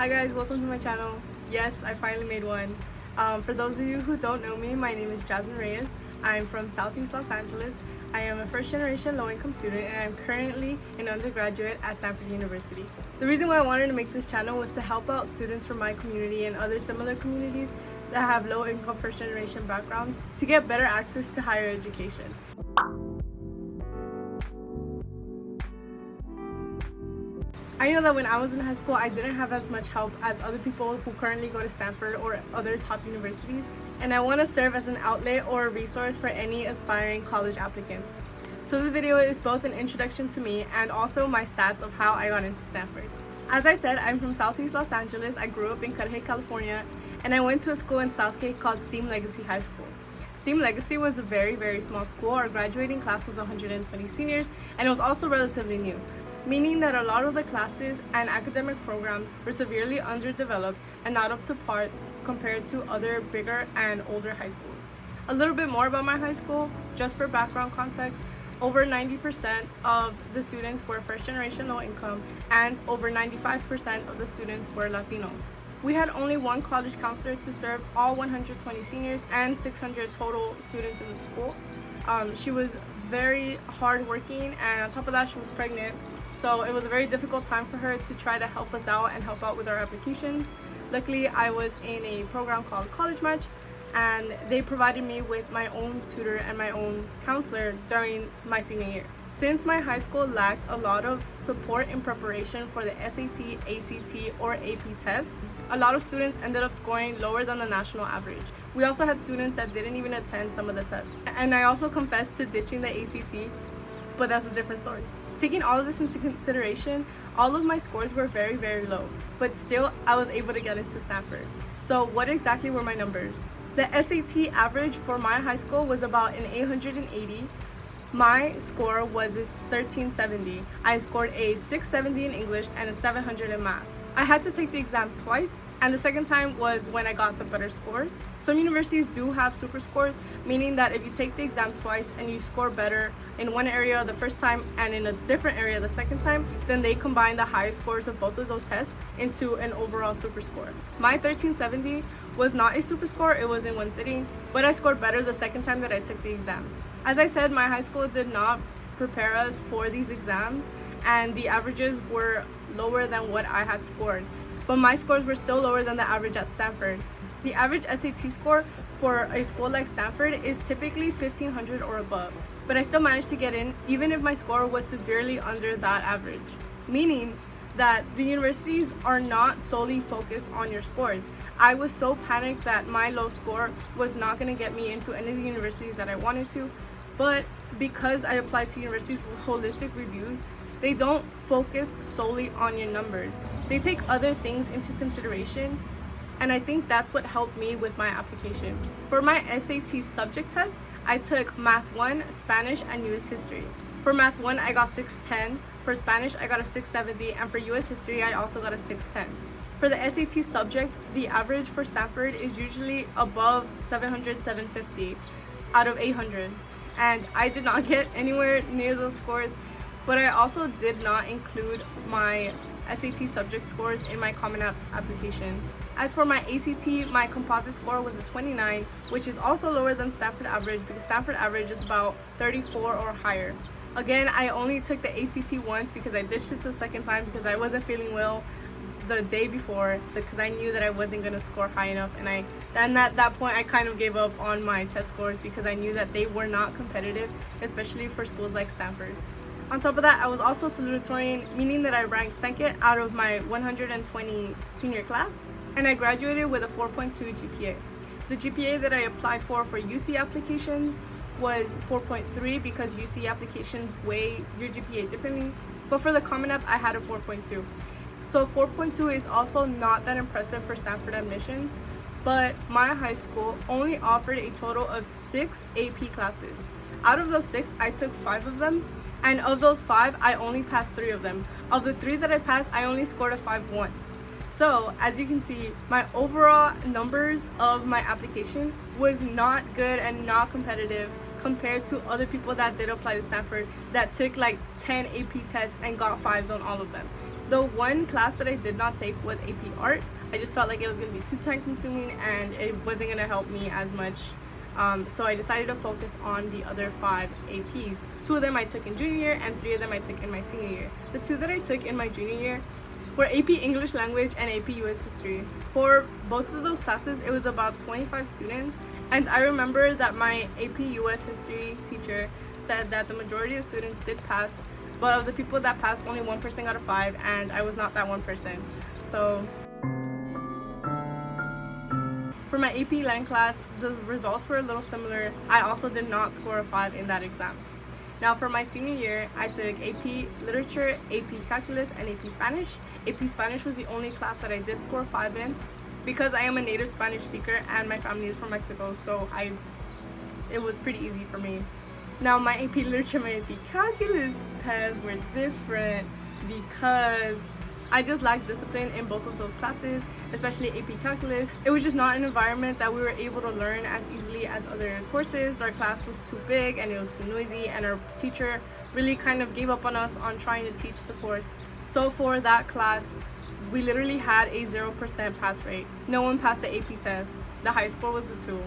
Hi guys, welcome to my channel. Yes, I finally made one. For those of you who don't know me, my name is Jazmin. I'm from Southeast Los Angeles. I am a first-generation low-income student and I'm currently an undergraduate at Stanford University. The reason why I wanted to make this channel was to help out students from my community and other similar communities that have low-income first-generation backgrounds to get better access to higher education. I know that when I was in high school, I didn't have as much help as other people who currently go to Stanford or other top universities, and I want to serve as an outlet or a resource for any aspiring college applicants. So this video is both an introduction to me and also my stats of how I got into Stanford. As I said, I'm from Southeast Los Angeles. I grew up in Berkeley, California, and I went to a school in Southgate called STEAM Legacy High School. STEAM Legacy was a very small school. Our graduating class was 120 seniors, and it was also relatively new, meaning that a lot of the classes and academic programs were severely underdeveloped and not up to par compared to other bigger and older high schools. A little bit more about my high school, just for background context: over 90% of the students were first generation low income and over 95% of the students were Latino. We had only one college counselor to serve all 120 seniors and 600 total students in the school. She was very hardworking, and on top of that, she was pregnant. So it was a very difficult time for her to try to help us out and help out with our applications. Luckily, I was in a program called College Match, and they provided me with my own tutor and my own counselor during my senior year. Since my high school lacked a lot of support in preparation for the SAT, ACT, or AP tests, a lot of students ended up scoring lower than the national average. We also had students that didn't even attend some of the tests. And I also confessed to ditching the ACT, but that's a different story. Taking all of this into consideration, all of my scores were very low, but still I was able to get into Stanford. So what exactly were my numbers? The SAT average for my high school was about an 880. My score was a 1370. I scored a 670 in English and a 700 in math. I had to take the exam twice, and the second time was when I got the better scores. Some universities do have super scores, meaning that if you take the exam twice and you score better in one area the first time and in a different area the second time, then they combine the highest scores of both of those tests into an overall super score. My 1370 was not a super score, it was in one sitting, but I scored better the second time that I took the exam. As I said, my high school did not prepare us for these exams, and the averages were lower than what I had scored, but my scores were still lower than the average at Stanford. The average SAT score for a school like Stanford is typically 1500 or above, but I still managed to get in even if my score was severely under that average, meaning that the universities are not solely focused on your scores. I was so panicked that my low score was not going to get me into any of the universities that I wanted to, but because I applied to universities with holistic reviews, they don't focus solely on your numbers. They take other things into consideration, and I think that's what helped me with my application. For my SAT subject test, I took Math 1, Spanish, and US History. For Math 1, I got 610. For Spanish, I got a 670, and for US History, I also got a 610. For the SAT subject, the average for Stanford is usually above 700, 750 out of 800, and I did not get anywhere near those scores. But I also did not include my SAT subject scores in my Common App application. As for my ACT, my composite score was a 29, which is also lower than Stanford average because Stanford average is about 34 or higher. Again, I only took the ACT once because I ditched it the second time because I wasn't feeling well the day before, because I knew that I wasn't going to score high enough, and at that point I kind of gave up on my test scores because I knew that they were not competitive, especially for schools like Stanford. On top of that, I was also salutatorian, meaning that I ranked second out of my 120 senior class, and I graduated with a 4.2 GPA. The GPA that I applied for UC applications was 4.3 because UC applications weigh your GPA differently, but for the Common App, I had a 4.2. So 4.2 is also not that impressive for Stanford admissions, but my high school only offered a total of 6 AP classes. Out of those 6, I took 5 of them, and of those 5, I only passed 3 of them. Of the 3 that I passed, I only scored a 5 once. So as you can see, my overall numbers of my application was not good and not competitive compared to other people that did apply to Stanford that took like 10 AP tests and got 5s on all of them. The one class that I did not take was AP Art. I just felt like it was going to be too time consuming and it wasn't going to help me as much. So I decided to focus on the other 5 APs. 2 of them I took in junior year and 3 of them I took in my senior year. The 2 that I took in my junior year were AP English Language and AP US History. For both of those classes, it was about 25 students, and I remember that my AP US History teacher said that the majority of students did pass, but of the people that passed, only 1% out of 5, and I was not that 1%. So for my AP Lang class, the results were a little similar. I also did not score a 5 in that exam. Now for my senior year, I took AP Literature, AP Calculus, and AP Spanish. AP Spanish was the only class that I did score a 5 in because I am a native Spanish speaker and my family is from Mexico, so it was pretty easy for me. Now my AP Literature and my AP Calculus tests were different because I just lacked discipline in both of those classes, especially AP Calculus. It was just not an environment that we were able to learn as easily as other courses. Our class was too big and it was too noisy, and our teacher really kind of gave up on us on trying to teach the course. So for that class, we literally had a 0% pass rate. No one passed the AP test. The high score was a 2.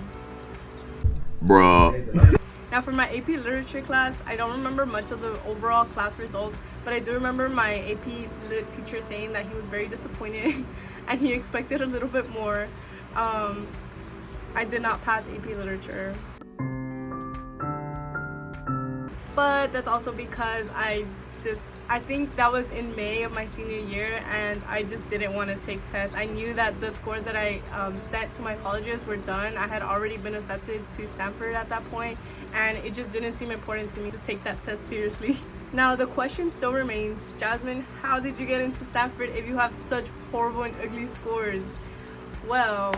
Bruh. Now for my AP Literature class, I don't remember much of the overall class results, but I do remember my AP Lit teacher saying that he was very disappointed and he expected a little bit more. I did not pass AP Literature. But that's also because I think that was in May of my senior year and I just didn't want to take tests. I knew that the scores that I sent to my colleges were done. I had already been accepted to Stanford at that point, and it just didn't seem important to me to take that test seriously. Now the question still remains, Jazmin, how did you get into Stanford if you have such horrible and ugly scores? Well,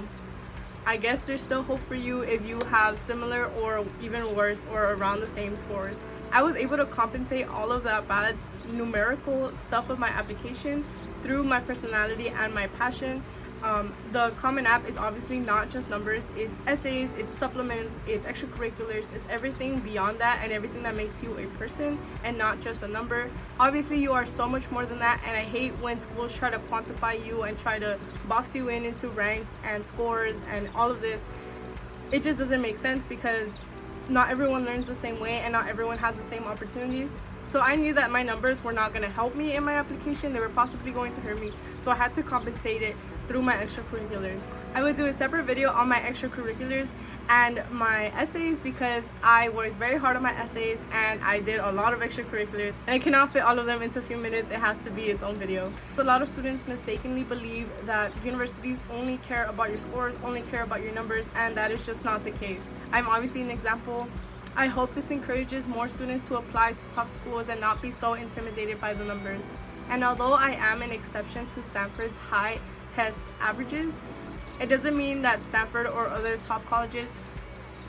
I guess there's still hope for you if you have similar or even worse or around the same scores. I was able to compensate all of that bad numerical stuff of my application through my personality and my passion. The Common App is obviously not just numbers, it's essays, it's supplements, it's extracurriculars, it's everything beyond that and everything that makes you a person and not just a number. Obviously you are so much more than that, and I hate when schools try to quantify you and try to box you in into ranks and scores and all of this. It just doesn't make sense because not everyone learns the same way and not everyone has the same opportunities. So I knew that my numbers were not going to help me in my application. They were possibly going to hurt me. So I had to compensate it through my extracurriculars. I would do a separate video on my extracurriculars and my essays because I worked very hard on my essays and I did a lot of extracurriculars, and I cannot fit all of them into a few minutes. It has to be its own video. A lot of students mistakenly believe that universities only care about your scores, only care about your numbers, and that is just not the case. I'm obviously an example. I hope this encourages more students to apply to top schools and not be so intimidated by the numbers. And although I am an exception to Stanford's high test averages, it doesn't mean that Stanford or other top colleges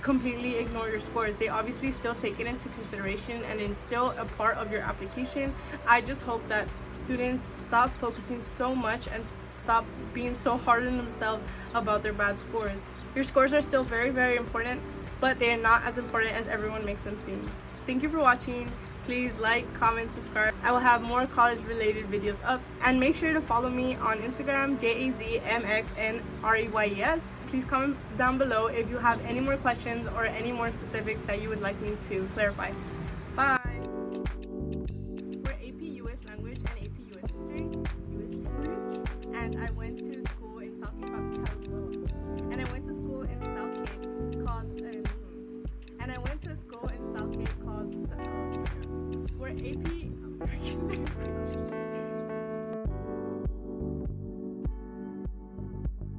completely ignore your scores. They obviously still take it into consideration and it's still a part of your application. I just hope that students stop focusing so much and stop being so hard on themselves about their bad scores. Your scores are still very, very important, but they are not as important as everyone makes them seem. Thank you for watching. Please like, comment, subscribe. I will have more college related videos up, and make sure to follow me on Instagram, JAZMXNREYES. Please comment down below if you have any more questions or any more specifics that you would like me to clarify. Bye! For AP US Language and AP US History, US Language, and I went to school in South Cape.